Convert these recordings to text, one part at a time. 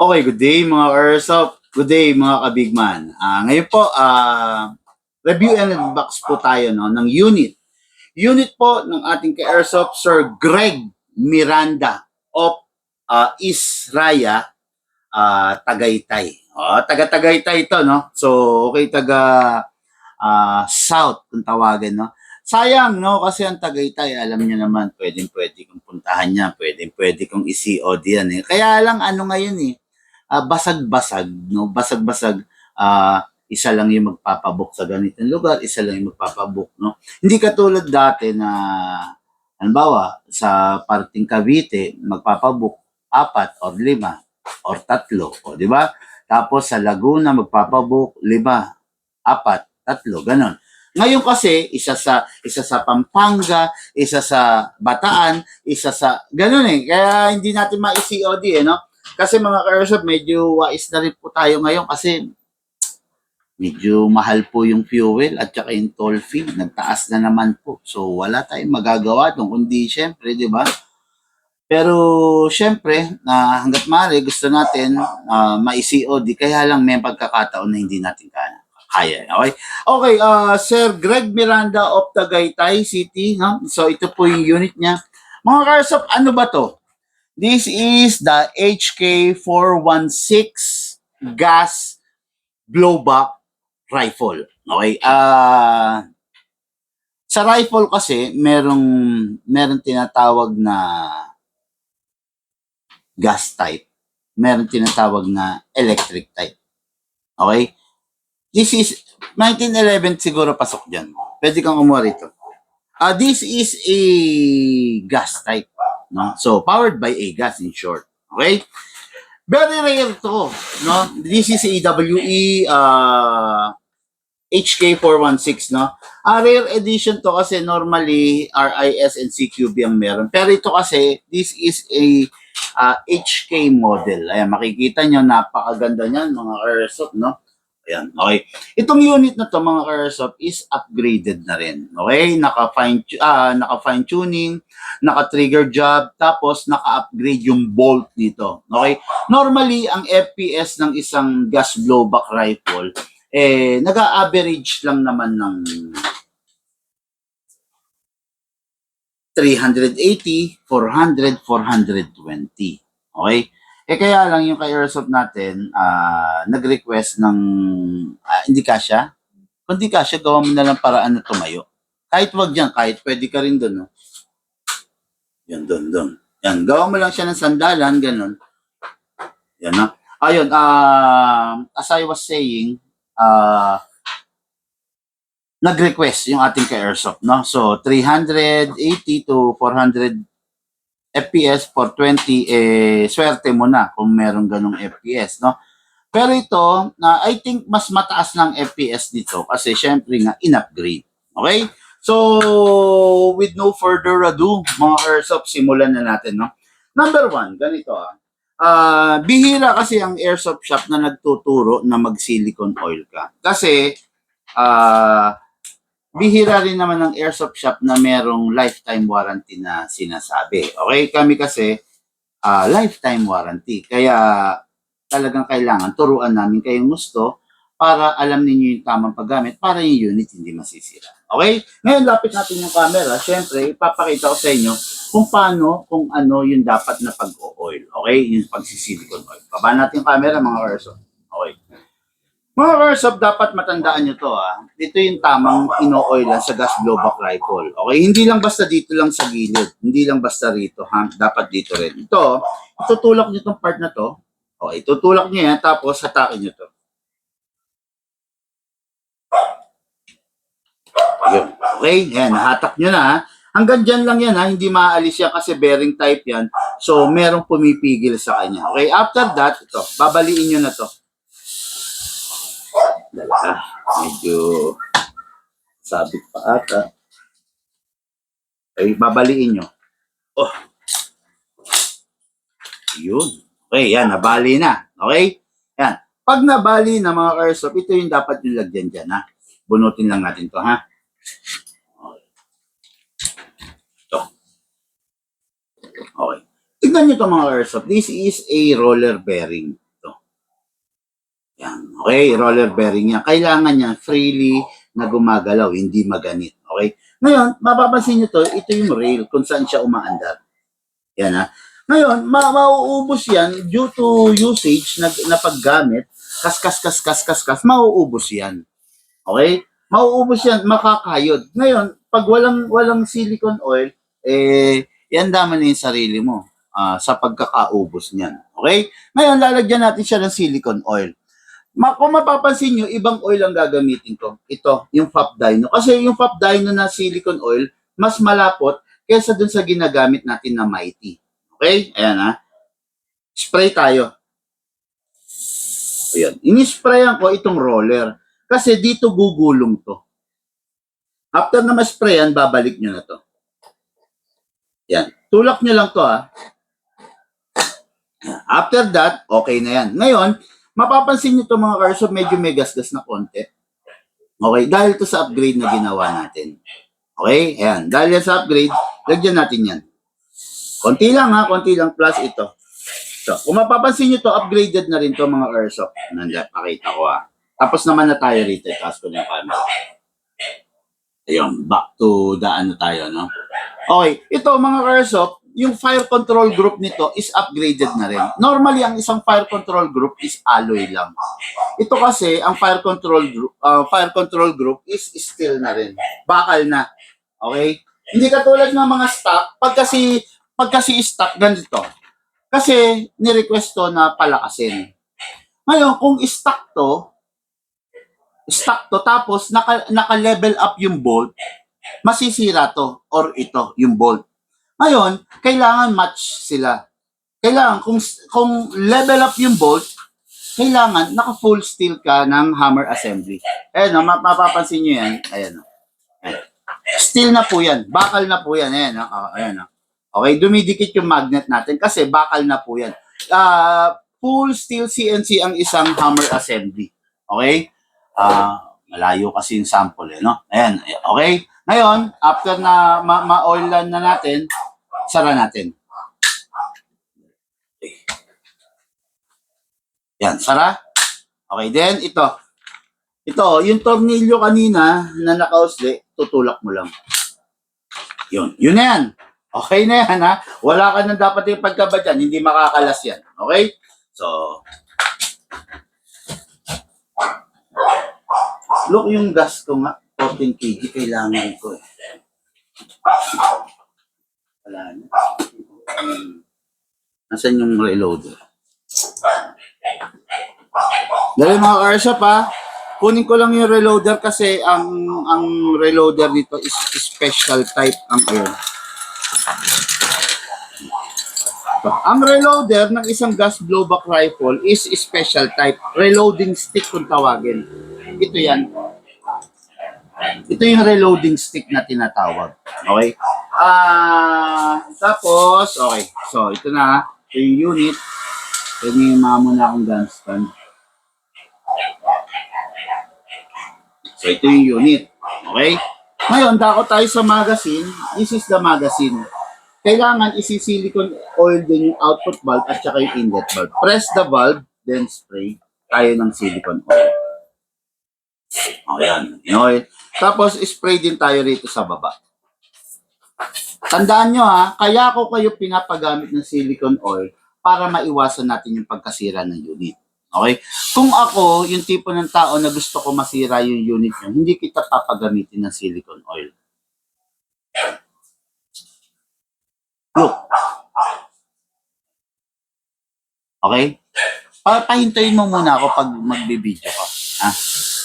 Okay, good day mga Airsoft. Good day mga kabigman. Ngayon po, review and unbox po tayo no, ng unit. Unit po ng ating ka-Airsoft Sir Greg Miranda of Israya, Tagaytay. Taga-Tagaytay ito, no? So, okay, South kung tawagin, no? Sayang, no? Kasi ang Tagaytay, alam niyo naman, pwedeng-pwede kong puntahan niya, pwedeng-pwede kong i-COD yan, eh. Kaya lang, ano ngayon, eh, basag-basag, no? Basag-basag, isa lang yung magpapabook sa ganitong lugar, isa lang yung magpapabook, no? Hindi katulad dati na, halimbawa, sa parting Cavite, magpapabook 4 or 5 or 3, o di ba? Tapos sa Laguna, magpapabook 5, 4, 3, ganon. Ngayon kasi, isa sa Pampanga, isa sa Bataan, isa sa, ganon eh. Kaya hindi natin ma-COD eh, no? Kasi mga ka-Airsoft, medyo wais na rin po tayo ngayon kasi medyo mahal po yung fuel at saka yung toll fee. Nagtaas na naman po. So, wala tayong magagawa doon. Kundi, syempre, di ba? Pero, syempre, hanggat maaari, gusto natin ma-COD. Kaya lang may pagkakataon na hindi natin kaya. Okay? Okay, Sir Greg Miranda of Tagaytay City. Huh? So, ito po yung unit niya. Mga ka-Airsoft, ano ba to? This is the HK416 gas blowback rifle. Okay? Sa rifle kasi, merong tinatawag na gas type. Merong tinatawag na electric type. Okay? This is 1911 siguro pasok dyan. Pwede kang kumuha rito. This is a gas type. No? So, powered by a gas in short. Okay? Very rare to. No? This is AWE HK416. No? Rare edition to kasi normally RIS and CQB ang meron. Pero ito kasi, this is a HK model. Ayan, makikita nyo, napakaganda niyan mga Airsoft, no? Ayan, okay. Itong unit na to mga Airsoft is upgraded na rin. Okay? Naka-fine tuning, naka-trigger job, tapos naka-upgrade yung bolt nito. Okay? Normally, ang FPS ng isang gas blowback rifle, nag-a-average lang naman ng 380, 400, 420. Okay? Kaya lang yung kay Airsoft natin, nag-request ng, hindi kasya. Kung hindi kasya, gawa mo na lang paraan na tumayo. Kahit wag dyan, kahit pwede ka rin doon. No? Yan, doon. Yan, gawa mo lang siya ng sandalan, ganun. Yan, no? Ayun, as I was saying, nag-request yung ating ka-Airsoft, no? So, 380 to 400 FPS for 20, swerte mo na kung merong ganong FPS, no? Pero ito, I think mas mataas ng FPS dito kasi syempre nga in-upgrade. Okay? So, with no further ado, mga Airsoft, simulan na natin, no? Number 1, ganito bihira kasi ang airsoft shop na nagtuturo na mag-silicone oil ka. Kasi, bihira rin naman ng airsoft shop na merong lifetime warranty na sinasabi. Okay? Kami kasi, lifetime warranty. Kaya, talagang kailangan turuan namin kayong gusto para alam ninyo yung tamang paggamit para yung unit hindi masisira. Okay? Ngayon, lapit natin yung camera. Siyempre, ipapakita ko sa inyo kung ano yung dapat na pag-oil. Okay? Yung pagsisilicone oil. Baba natin yung camera, mga Airsoft. Okay. Mga Airsoft, dapat matandaan nyo to. Ito yung tamang ino-oilan sa gas blowback rifle. Okay? Hindi lang basta dito lang sa gilid. Hindi lang basta rito. Dapat dito rin. Ito, itutulak nyo itong part na to. Okay, tutulak nyo yan, tapos hatakin nyo to. Yun. Okay, yan, nahatak nyo na. Hanggang dyan lang yan, hindi maaalis yan kasi bearing type yan. So, merong pumipigil sa kanya. Okay, after that, ito, babaliin nyo na to. Medyo sabit pa ata. Okay, babaliin nyo. Oh. Yun. Okay, yan, nabali na. Okay? Yan. Pag nabali na mga Airsoft, ito yung dapat yung lagyan dyan, ha? Bunutin lang natin to, ha? Okay. Ito. Okay. Tignan nyo to mga Airsoft. This is a roller bearing. Okay, roller bearing yan. Kailangan niya freely na gumagalaw, hindi maganit. Okay? Ngayon, mapapansin niyo to, ito yung rail kung saan siya umaandar. Yan ha. Ngayon, mauubos yan due to usage na paggamit, kas, mauubos yan. Okay? Mauubos yan, makakayod. Ngayon, pag walang silicone oil, yan daman na yung sarili mo sa pagkakaubos niyan. Okay? Ngayon, lalagyan natin siya ng silicone oil. Kung mapapansin nyo, ibang oil ang gagamitin ko. Ito, yung Fab Dino. Kasi yung Fab Dino na silicone oil, mas malapot kaysa dun sa ginagamit natin na Mighty. Okay? Ayan ha. Spray tayo. Ayan. Inisprayan ko itong roller. Kasi dito gugulong to. After na ma-sprayan, babalik nyo na to. Yan. Tulak nyo lang to ha. After that, okay na yan. Ngayon, mapapansin nyo to mga Carso, medyo may gasgas na konti. Okay? Dahil to sa upgrade na ginawa natin. Okay? Ayan. Dahil yan sa upgrade, lagyan natin yan. Konti lang ha. Konti lang plus ito. So, kung mapapansin nyo to, upgraded na rin to mga Carso. Nandiyan, pakita ko ha. Tapos naman na tayo rito. Taas ko na yung camera. Ayun, back to the ano tayo, no? Okay, ito mga Carso, yung fire control group nito is upgraded na rin. Normally, ang isang fire control group is alloy lang. Ito kasi, ang fire control group is steel na rin. Bakal na. Okay? Hindi katulad ng mga stock, pag kasi stock, ganito. Kasi, ni-request to na palakasin. Ngayon, kung stock to, tapos naka-level up yung bolt, masisira to or ito yung bolt. Ngayon, kailangan match sila. Kailangan kung level up yung bolt, kailangan naka full steel ka ng hammer assembly. Ayan, mapapansin niyo yan. Ayan. Ayan. Steel na po yan. Bakal na po yan. Ayan. Ayan. Okay, dumidikit yung magnet natin kasi bakal na po yan. Full steel CNC ang isang hammer assembly. Okay? Malayo kasi yung sample no? Ayan, okay? Ngayon, after na ma-oilan na natin, sara natin. Okay. Yan, sara. Okay, then ito. Ito, yung tornilyo kanina na nakausli, tutulak mo lang. Yun na yan. Okay na yan ha. Wala ka nang dapat yung pagkaba dyan, hindi makakalas yan. Okay? So, look yung gas ko nga, 14 kg, kailangan ko eh. Wala na. Nasaan yung reloader? Dali mga Carso pa, kunin ko lang yung reloader kasi ang reloader dito is special type ang ayon. Ang reloader ng isang gas blowback rifle is special type, reloading stick kung tawagin. Ito yan. Ito yung reloading stick na tinatawag. Okay? Tapos, okay. So, ito na. Ito yung unit. Pwede yung muna akong gun stand. So, ito yung unit. Okay? Ngayon, dako tayo sa magazine. This is the magazine. Kailangan isi-silicone oil din yung output valve at saka yung inlet valve. Press the valve, then spray tayo ng silicone oil. O yan. Oil. Tapos, spray din tayo rito sa baba. Tandaan nyo ha, kaya ko kayo pinapagamit ng silicone oil para maiwasan natin yung pagkasira ng unit. Okay? Kung ako, yung tipo ng tao na gusto ko masira yung unit nyo, hindi kita papagamitin ng silicone oil. Look. Okay? Pahintayin mo muna ako pag magbibideo ko. Ha?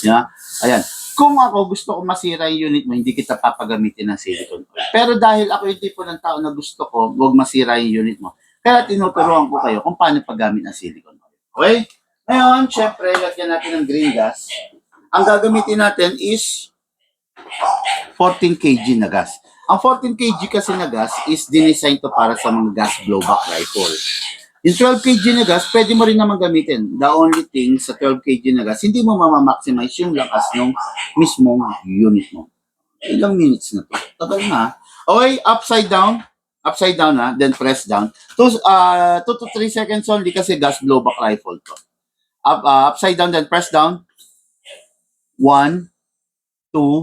Yeah? Ayan. Kung ako gusto ko masira yung unit mo, hindi kita papagamitin ng silicone oil. Pero dahil ako yung tipo ng tao na gusto ko, huwag masira yung unit mo, kaya tinuturuan ko kayo kung paano paggamit ng silicone oil. Okay? Ngayon, syempre, lagyan natin ng green gas. Ang gagamitin natin is 14 kg na gas. Ang 14 kg kasi na gas is dinesign to para sa mga gas blowback rifle. Yung 12 kg na gas, pwede mo rin naman gamitin. The only thing sa 12 kg na gas, hindi mo mamamaximize yung lakas ng mismong unit mo. Ilang minutes na to? Tagal na. Okay, upside down then press down. 2 to 3 seconds only kasi gas blowback rifle to. upside down, then press down. 1, 2,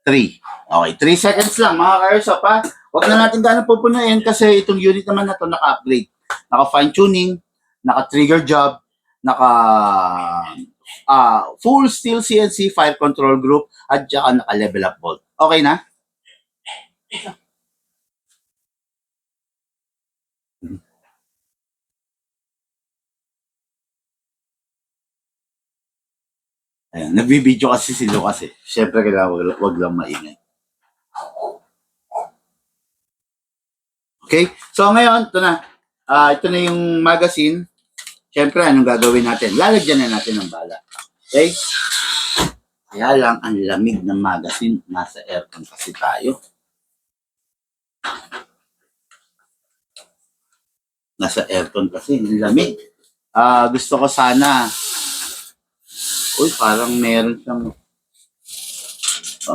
3. Okay, 3 seconds lang mga ka-airsoft ha. Huwag na natin gano'ng pupunuin kasi itong unit naman na to naka-upgrade. Naka-fine tuning, naka-trigger job, naka full steel CNC fire control group at saka naka-level up bolt. Okay na? Ayan, nagbibideo kasi si Lucas eh. Siyempre kailangan wag lang maingay. Okay? So ngayon, ito na. Ito na yung magazine. Siyempre, anong gagawin natin? Lalagyan na natin ng bala. Okay? Kaya lang, ang lamig ng magazine. Nasa aircon kasi tayo. Nasa aircon kasi, ang lamig. Gusto ko sana, parang meron siyang,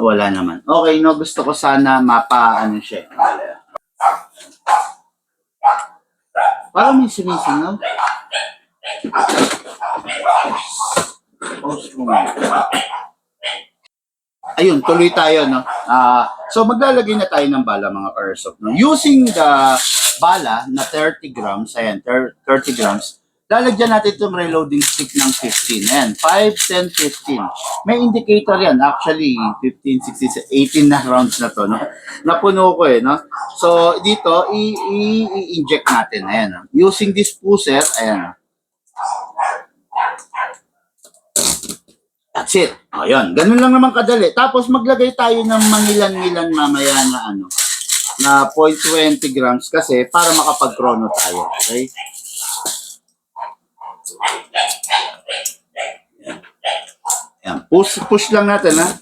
wala naman. Okay, no, gusto ko sana ano siya. Parang may sinisingaw. Ayun, tuloy tayo, no? So, maglalagay na tayo ng bala, mga airsoft, no? Using the bala na 30 grams, ayan, 30 grams, lalagyan natin itong reloading stick ng 15. Ayan, 5, 10, 15. May indicator yan. Actually, 15, 16, 18 na rounds na to, no? Napuno ko no? So, dito, i-inject natin. Ayan, no? Using this pusher, ayan, no? That's it. Ayun, ganun lang naman kadali. Tapos maglagay tayo ng mangilan-ngilan mamaya na na 0.20 grams kasi para makapag-chrono tayo. Okay? Ayan. Push lang natin ha.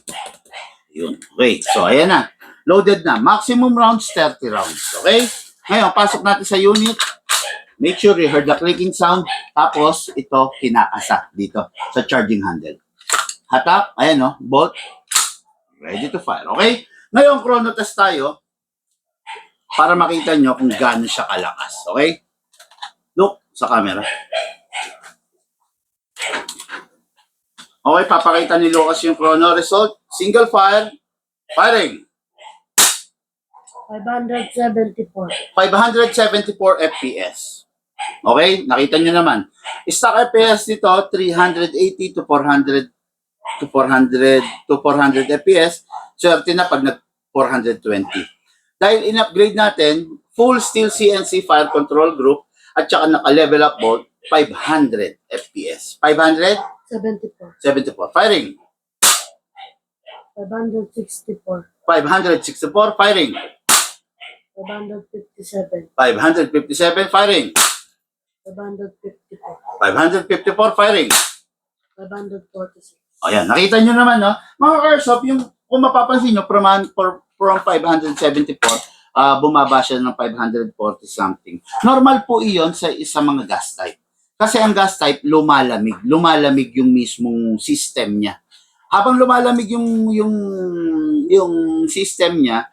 Yun. Okay. So, ayan na. Loaded na. Maximum rounds, 30 rounds. Okay? Ngayon, pasok natin sa unit. Make sure you heard the clicking sound. Tapos, ito, kinakasa dito sa charging handle. Hatak, ayan no, bolt, ready to fire. Okay? Ngayon, chrono test tayo para makita nyo kung gaano siya kalakas. Okay? Look sa camera. Okay, papakita ni Lucas yung chrono result. Single fire, firing. 574. 574 FPS. Okay? Nakita nyo naman. Stock FPS nito, 380 to 400 FPS, swerte na pag nag-420. Dahil in-upgrade natin, full steel CNC fire control group at saka naka-level up bolt, 500 FPS. 574. Firing. 564. 564. Firing. 557. 557. Firing. 554. 554. Firing. 546. Ayan, nakita nyo naman, no? Mga airsoft, yung kung mapapansin nyo, from 574, bumaba siya ng 540 something. Normal po iyon sa mga gas type. Kasi ang gas type, lumalamig. Lumalamig yung mismong system niya. Habang lumalamig yung system niya,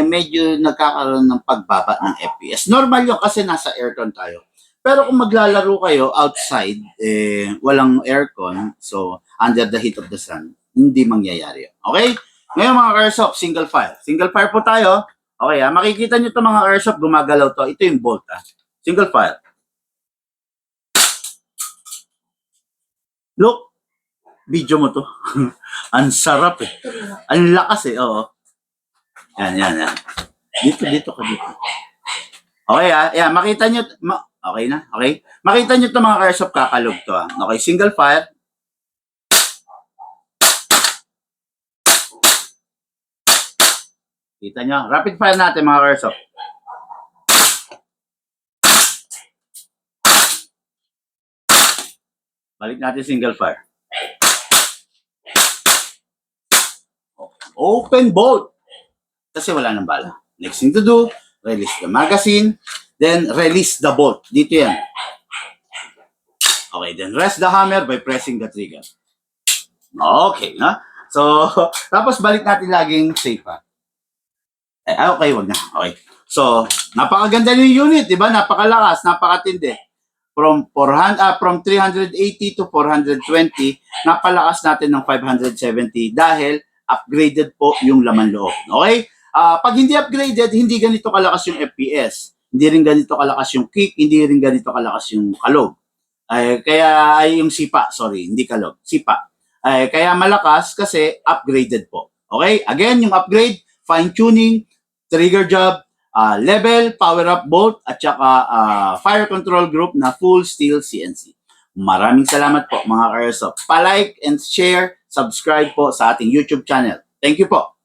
medyo nagkakaroon ng pagbaba ng FPS. Normal yun kasi nasa aircon tayo. Pero kung maglalaro kayo outside, walang aircon, so under the heat of the sun, hindi mangyayari. Okay? Ngayon mga airsoft, single fire. Single fire po tayo. Okay, makikita nyo ito mga airsoft, gumagalaw to. Ito yung bolt. Single fire. Look, video mo to. Ang sarap eh. Ang lakas eh, oo. Yan. Dito ka dito. Okay yan, makita nyo, okay na, okay? Makita nyo ito mga airsoft, kakalog to Okay, single fire. Kita nyo, rapid fire natin mga airsoft. Balik natin single fire. Open bolt. Kasi wala nang bala. Next thing to do, release the magazine, then release the bolt. Dito yan. Okay, then rest the hammer by pressing the trigger. Okay, na? So, tapos balik natin laging safe okay, wag na. Okay. So, napakaganda ng unit, di ba? Napakalakas, napakatindi. from 380 to 420, napalakas natin ng 570 dahil upgraded po yung laman loob. Okay? Pag hindi upgraded, hindi ganito kalakas yung FPS. Hindi rin ganito kalakas yung kick, hindi rin ganito kalakas yung kalog. Kaya ay yung sipa, sorry, hindi kalog, sipa. Kaya malakas kasi upgraded po. Okay? Again, yung upgrade, fine-tuning, trigger job, level, power-up bolt, at saka fire control group na full steel CNC. Maraming salamat po mga ka-airsoft. Pa-like and share, subscribe po sa ating YouTube channel. Thank you po.